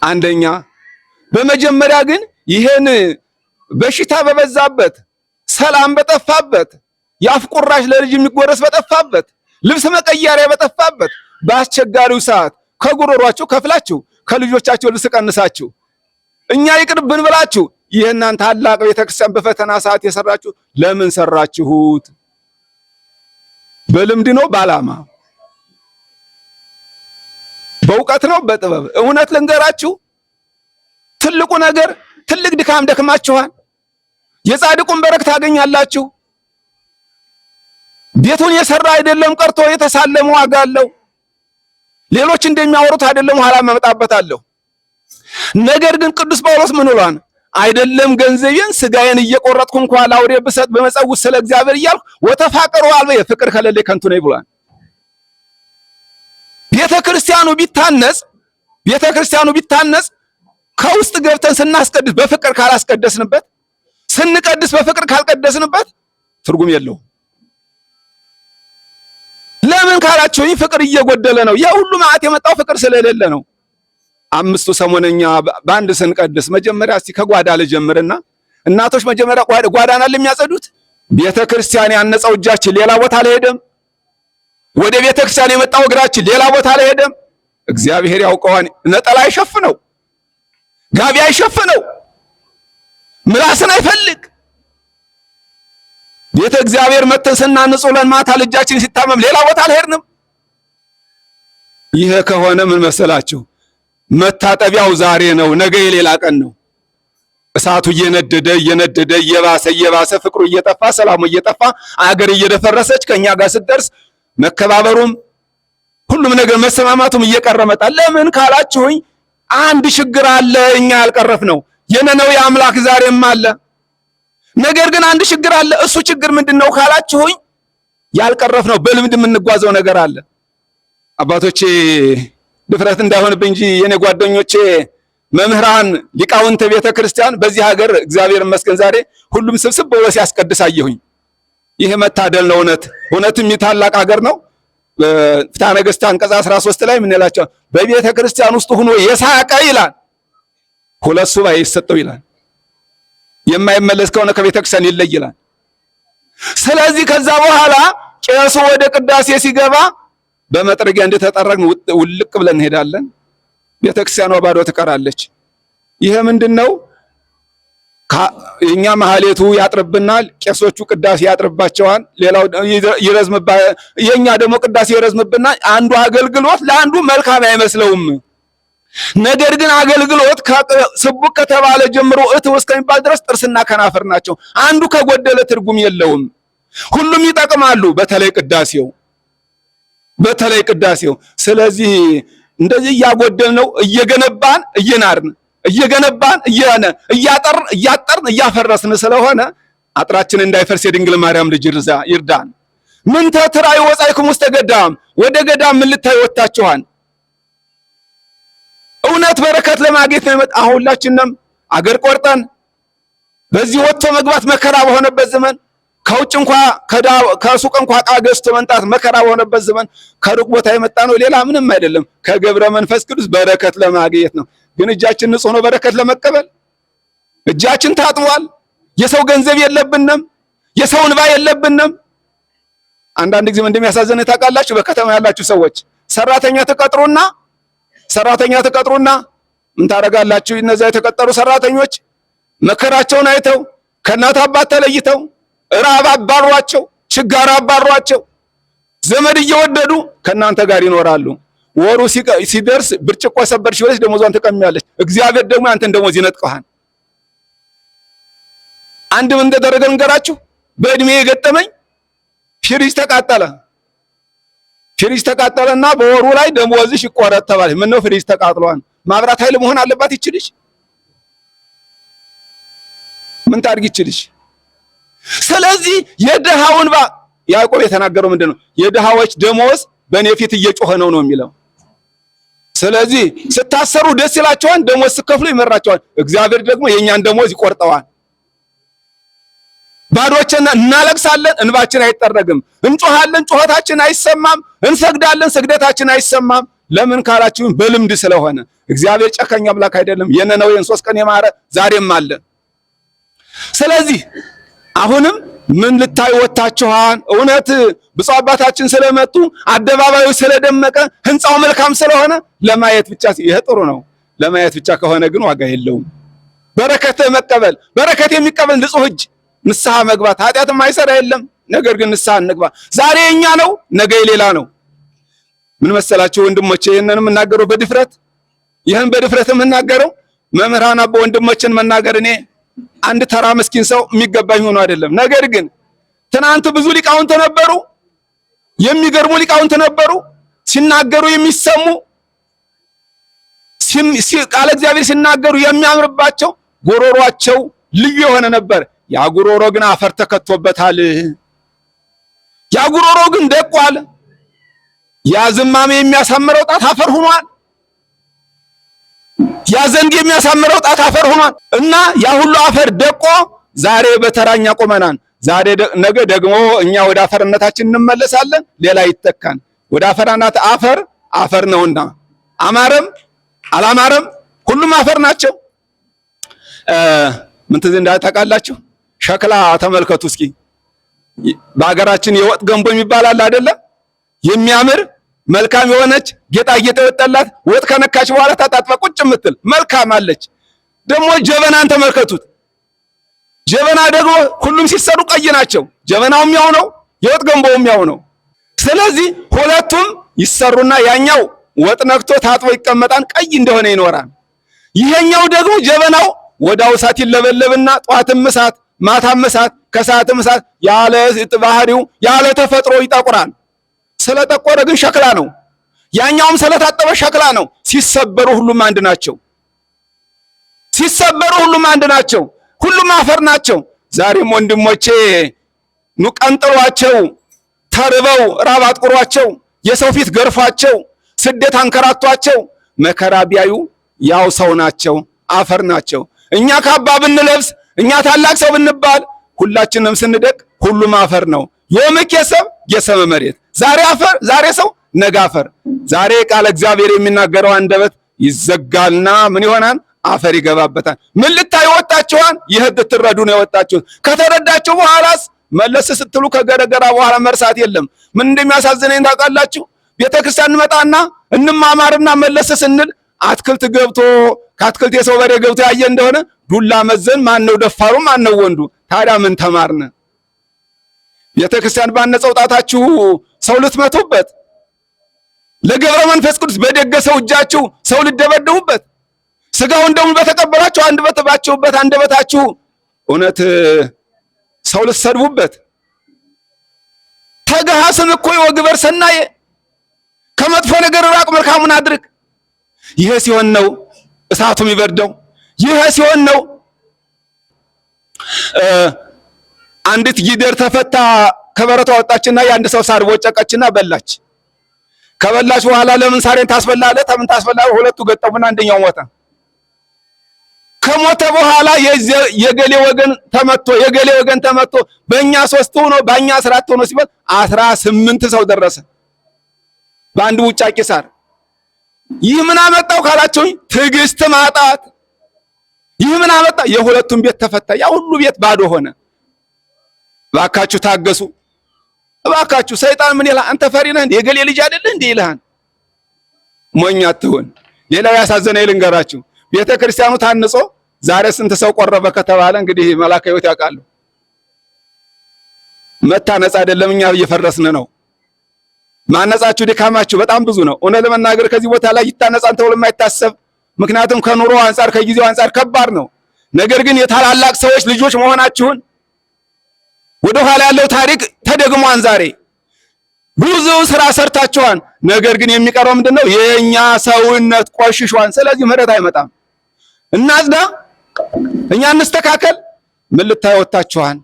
አንደኛ በመጀመሪያ ግን ይሄን በሽታ በበዛበት ሰላም በጠፋበት ያፍ ቁራሽ ለልጅ የሚጎረስ በጠፋበት ልብስ መቀየሪያ በጠፋበት በአስቸጋሪው ሰዓት ከጉሮሯችሁ ከፍላችሁ ከልጆቻችሁ ልብስ ቀንሳችሁ እኛ ይቅርብን ብላችሁ ይሄናን ታላቅ ቤተክርስቲያን በፈተና ሰዓት የሰራችሁ ለምን ሰራችሁት? በልምድ ነው? በዓላማ? በእውቀት ነው? በጥበብ? እውነት ልንገራችሁ ትልቁ ነገር ትልቅ ድካም ደክማችኋል። የጻድቁን በረከት ታገኛላችሁ። ቤቱን የሰራ አይደለም ቀርቶ የተሳለመ ዋጋ አለው። ሌሎች እንደሚያወሩት አይደለም ኋላ መመጣበታለሁ። ነገር ግን ቅዱስ ጳውሎስ ምን ብሏል? አይደለም ገንዘቤን ስጋዬን እየቆረጥኩ እንኳን ለአውሬ ብሰጥ በመጸውት ስለ እግዚአብሔር እያልኩ ወተፋቀሩ አልበ የፍቅር ከሌለ ከንቱ ነው ብሏል። ቤተክርስቲያኑ ቢታነጽ ከውስጥ ገብተን ስናስቀድስ በፍቅር ካላስቀደስንበት ስንቀድስ በፍቅር ካልቀደስንበት ትርጉም የለውም። ለምን ካላችሁኝ ፍቅር እየጎደለ ነው። ያ ሁሉ መዓት የመጣው ፍቅር ስለሌለ ነው። አምስቱ ሰሞነኛ በአንድ ስንቀድስ መጀመሪያ እስቲ ከጓዳ ልጀምርና እናቶች መጀመሪያ ጓዳና ለሚያጸዱት ቤተክርስቲያን ያነጸው እጃችን ሌላ ቦታ አልሄደም። ወደ ቤተክርስቲያን የመጣው እግራችን ሌላ ቦታ አልሄደም። እግዚአብሔር ያውቀዋል። ነጠላ አይሸፍነው፣ ጋቢ አይሸፍነው፣ ምላስን አይፈልግ። ቤተ እግዚአብሔር መተን ስናንጽ ውለን ማታ ልጃችን ሲታመም ሌላ ቦታ አልሄድንም። ይሄ ከሆነ ምን መሰላችሁ? መታጠቢያው ዛሬ ነው፣ ነገ የሌላ ቀን ነው። እሳቱ እየነደደ እየባሰ ፍቅሩ እየጠፋ ሰላሙ እየጠፋ አገር እየደፈረሰች ከኛ ጋር ስትደርስ መከባበሩም ሁሉም ነገር መሰማማቱም እየቀረ መጣ። ለምን ካላችሁኝ አንድ ችግር አለ እኛ ያልቀረፍነው። የነነዌ አምላክ ዛሬም አለ። ነገር ግን አንድ ችግር አለ። እሱ ችግር ምንድነው ካላችሁኝ ያልቀረፍነው በልምድ የምንጓዘው ነገር አለ። አባቶቼ ድፍረት እንዳይሆንብኝ እንጂ የኔ ጓደኞቼ መምህራን ሊቃውንተ ቤተክርስቲያን በዚህ ሀገር እግዚአብሔር ይመስገን ዛሬ ሁሉም ስብስብ ብሎ ሲያስቀድስ አየሁኝ። ይሄ መታደል ነው። እውነትም ታላቅ ሀገር ነው። ፍትሐ ነገሥት አንቀጽ 13 ላይ ምን ይላቸው? በቤተክርስቲያን ውስጥ ሆኖ የሳቀ ይላል 2 ሱባዔ ይሰጠው ይላል። የማይመለስ ከሆነ ከቤተክርስቲያን ይለይ ይላል። ስለዚህ ከዛ በኋላ ቄሱ ወደ ቅዳሴ ሲገባ በመጥረጊያ እንደተጠረግን ውልቅ ብለን እንሄዳለን። ቤተክርስቲያኗ ባዶ ትቀራለች። ይሄ ምንድነው? የኛ ማህሌቱ ያጥርብናል፣ ቄሶቹ ቅዳሴ ያጥርባቸዋል፣ ሌላው የኛ ደግሞ ቅዳሴ ይረዝምብናል። አንዱ አገልግሎት ለአንዱ መልካም አይመስለውም። ነገር ግን አገልግሎት ስቡክ ከተባለ ጀምሮ እትው እስከሚባል ድረስ ጥርስና ከናፈር ናቸው። አንዱ ከጎደለ ትርጉም የለውም። ሁሉም ይጠቅማሉ። በተለይ ቅዳሴው። ስለዚህ እንደዚህ እያጎደልነው እየገነባን እየናርን እየገነባን እያጠርን እያፈረስን ስለሆነ አጥራችን እንዳይፈርስ የድንግል ማርያም ልጅ ይርዳን። ምን ተትራዩ ወጻይኩም ውስተ ገዳም፣ ወደ ገዳም ምን ልታዩ ወጣችኋል? እውነት በረከት ለማግኘት ነው የመጣ። ሁላችንም አገር ቆርጠን በዚህ ወጥቶ መግባት መከራ በሆነበት ዘመን ከውጭ እንኳን ከሱቅ እንኳን ዕቃ ገዝቶ መምጣት መከራ በሆነበት ዘመን ከሩቅ ቦታ የመጣ ነው። ሌላ ምንም አይደለም። ከገብረ መንፈስ ቅዱስ በረከት ለማግኘት ነው። ግን እጃችን ንጹህ ነው በረከት ለመቀበል። እጃችን ታጥቧል። የሰው ገንዘብ የለብንም፣ የሰው እንባ የለብንም። አንዳንድ ጊዜ እንደሚያሳዝን ታውቃላችሁ? በከተማ ያላችሁ ሰዎች ሰራተኛ ተቀጥሩና ምን ታረጋላችሁ? እነዛ የተቀጠሩ ሰራተኞች መከራቸውን አይተው ከእናት አባት ተለይተው ራብ አባሯቸው፣ ችጋር አባሯቸው፣ ዘመድ እየወደዱ ከእናንተ ጋር ይኖራሉ። ወሩ ሲደርስ ብርጭቆ ሰበርሽ ብለሽ ደሞዟን ትቀሚያለሽ። እግዚአብሔር ደግሞ አንተን ደሞዝ ይነጥቀሃል። አንድ ምን እንደደረገ እንገራችሁ። በእድሜ የገጠመኝ ፍሪጅ ተቃጠለና በወሩ ላይ ደሞዝሽ ይቆረጥ ተባለ። ምን ነው ፍሪጅ ተቃጥሏል፣ ማብራት ኃይል መሆን አለባት ይችልሽ። ምን ታርግ ይችልሽ? ስለዚህ የደሃውን ያዕቆብ የተናገረው ምንድነው? የደሃዎች ደሞዝ በእኔ ፊት እየጮኸ ነው የሚለው። ስለዚህ ስታሰሩ ደስ ይላቸዋል፣ ደሞዝ ስከፍሉ ይመራቸዋል። እግዚአብሔር ደግሞ የኛን ደሞዝ ይቆርጠዋል። ባዶችን እናለቅሳለን፣ እንባችን አይጠረግም። እንጮሃለን፣ ጩኸታችን አይሰማም። እንሰግዳለን፣ ስግደታችን አይሰማም። ለምን ካላችሁን በልምድ ስለሆነ እግዚአብሔር ጨካኝ አምላክ አይደለም። የነነዌን 3 ቀን የማረ ዛሬም አለ። ስለዚህ አሁንም ምን ልታዩ ወጣችኋል? እውነት ብፁዕ አባታችን ስለመጡ አደባባዩ ስለደመቀ ህንጻው መልካም ስለሆነ ለማየት ብቻ ይሄ ጥሩ ነው። ለማየት ብቻ ከሆነ ግን ዋጋ የለውም። በረከት መቀበል በረከት የሚቀበል ንጹህ እጅ ንስሐ መግባት ኃጢአትም አይሰራ የለም። ነገር ግን ንስሐ እንግባ። ዛሬ የኛ ነው፣ ነገ የሌላ ነው። ምን መሰላችሁ ወንድሞቼ፣ ይሄንን የምናገረው በድፍረት ይሄን በድፍረት የምናገረው መምህራን አባ ወንድሞችን መናገር እኔ አንድ ተራ ምስኪን ሰው የሚገባኝ ሆኖ አይደለም። ነገር ግን ትናንት ብዙ ሊቃውንት ነበሩ፣ የሚገርሙ ሊቃውንት ነበሩ፣ ሲናገሩ የሚሰሙ ቃለ እግዚአብሔር ሲናገሩ የሚያምርባቸው ጎሮሯቸው ልዩ የሆነ ነበር። ያ ጉሮሮ ግን አፈር ተከቶበታል። ያ ጉሮሮ ግን ደቋል። ያ ዝማሜ የሚያሳምረው ጣት አፈር ሆኗል። ያ ዘንግ የሚያሳምረው ጣት አፈር ሆኗል። እና ያ ሁሉ አፈር ደቆ ዛሬ በተራኛ ቆመናን። ዛሬ ነገ ደግሞ እኛ ወደ አፈርነታችን እንመለሳለን። ሌላ ይተካን። ወደ አፈራናት አፈር ነውና አማረም አላማረም ሁሉም አፈር ናቸው። ምን ትዝ እንዳታውቃላችሁ? ሸክላ ተመልከቱ እስኪ። በሀገራችን የወጥ ገንቦ የሚባል አለ አይደለም? የሚያምር መልካም የሆነች ጌጣጌጥ የወጣላት ወጥ ከነካች በኋላ ታጣጥፋ ቁጭ የምትል መልካም አለች። ደግሞ ጀበናን ተመልከቱት። ጀበና ደግሞ ሁሉም ሲሰሩ ቀይ ናቸው። ጀበናውም ያው ነው፣ የወጥ ገንቦውም ያው ነው። ስለዚህ ሁለቱም ይሰሩና ያኛው ወጥ ነክቶ ታጥቦ ይቀመጣል፣ ቀይ እንደሆነ ይኖራል። ይሄኛው ደግሞ ጀበናው ወዳው እሳት ይለበለብና ጧትም እሳት ማታም እሳት ከሰዓትም እሳት ያለ ባህሪው ያለ ተፈጥሮ ይጠቁራል። ስለጠቆረ ግን ሸክላ ነው። ያኛውም ስለታጠበ ሸክላ ነው። ሲሰበሩ ሁሉም አንድ ናቸው። ሲሰበሩ ሁሉም አንድ ናቸው። ሁሉም አፈር ናቸው። ዛሬም ወንድሞቼ ኑ ቀንጥሯቸው፣ ተርበው ራብ አጥቁሯቸው፣ የሰው ፊት ገርፏቸው፣ ስደት አንከራቷቸው መከራ ቢያዩ ያው ሰው ናቸው፣ አፈር ናቸው። እኛ ካባ ብንለብስ እኛ ታላቅ ሰው ብንባል ሁላችንም ስንደቅ ሁሉም አፈር ነው። የመከሰብ የሰመ መሬት ዛሬ አፈር ዛሬ ሰው ነገ አፈር። ዛሬ ቃል እግዚአብሔር የሚናገረው አንደበት ይዘጋልና ምን ይሆናል? አፈር ይገባበታል። ምን ልታዩ ወጣችኋል? ይህ ትረዱ ነው የወጣችሁት። ከተረዳችሁ በኋላስ መለስ ስትሉ ከገረገራ በኋላ መርሳት የለም። ምን እንደሚያሳዝነኝ ታውቃላችሁ? ቤተክርስቲያን እንመጣና እንማማርና መለስ ስንል አትክልት ገብቶ ከአትክልት የሰው በሬ ገብቶ ያየ እንደሆነ ዱላ መዘን ማን ነው ደፋሩ ማን ነው ወንዱ? ታዲያ ምን ተማርነ? ቤተክርስቲያን ባነጸው ጣታችሁ ሰው ልትመቱበት፣ ለገብረ መንፈስ ቅዱስ በደገሰው እጃችሁ ሰው ልደበደቡበት፣ ስጋውን ደሙን በተቀበላችሁ አንደበታችሁ እውነት ሰው ልትሰድቡበት፣ ተገሃስም እኮ ወግበር ሰናየ ከመጥፎ ነገር ራቅ መልካሙን አድርግ። ይሄ ሲሆን ነው እሳቱም ይበርደው። ይሄ ሲሆን ነው አንዲት ጊደር ተፈታ ከበረቷ ወጣችና የአንድ ሰው ሳር ቦጨቀችና በላች። ከበላች በኋላ ለምን ሳሬን ታስበላለህ? ተምን ታስበላለህ? ሁለቱ ገጠሙና አንደኛው ሞተ። ከሞተ በኋላ የገሌ ወገን ተመቶ በእኛ 3 ሆኖ በእኛ 14 ሆኖ ሲባል 18 ሰው ደረሰ በአንድ ውጫቂ ሳር። ይህ ምን አመጣው ካላችሁኝ፣ ትዕግስት ማጣት። ይህ ምን አመጣ? የሁለቱም ቤት ተፈታ። ያ ሁሉ ቤት ባዶ ሆነ። እባካችሁ ታገሱ። እባካችሁ ሰይጣን ምን ይላል? አንተ ፈሪ ነህ እንዴ? የገሌ ልጅ አይደለ እንዴ ይልሃል። ሞኝ አትሁን። ሌላው ያሳዘነኝ ልንገራችሁ። ቤተ ክርስቲያኑ ታንጾ ዛሬ ስንት ሰው ቆረበ ከተባለ እንግዲህ መላከ ሕይወት ያውቃሉ። መታነጽ አይደለም እኛ እየፈረስን ነው። ማነጻችሁ ድካማችሁ በጣም ብዙ ነው። እውነት ለመናገር ከዚህ ቦታ ላይ ይታነጻን ተብሎ የማይታሰብ ምክንያቱም ከኑሮ አንፃር ከጊዜው አንፃር ከባድ ነው። ነገር ግን የታላላቅ ሰዎች ልጆች መሆናችሁን ወደ ኋላ ያለው ታሪክ ተደግሟን ዛሬ ብዙ ስራ ሰርታችኋል። ነገር ግን የሚቀረው ምንድነው? የኛ ሰውነት ቆሽሿን። ስለዚህ ምህረት አይመጣም። እናጽዳ፣ እኛ እንስተካከል። ምን ልታዩ ወጣችኋል?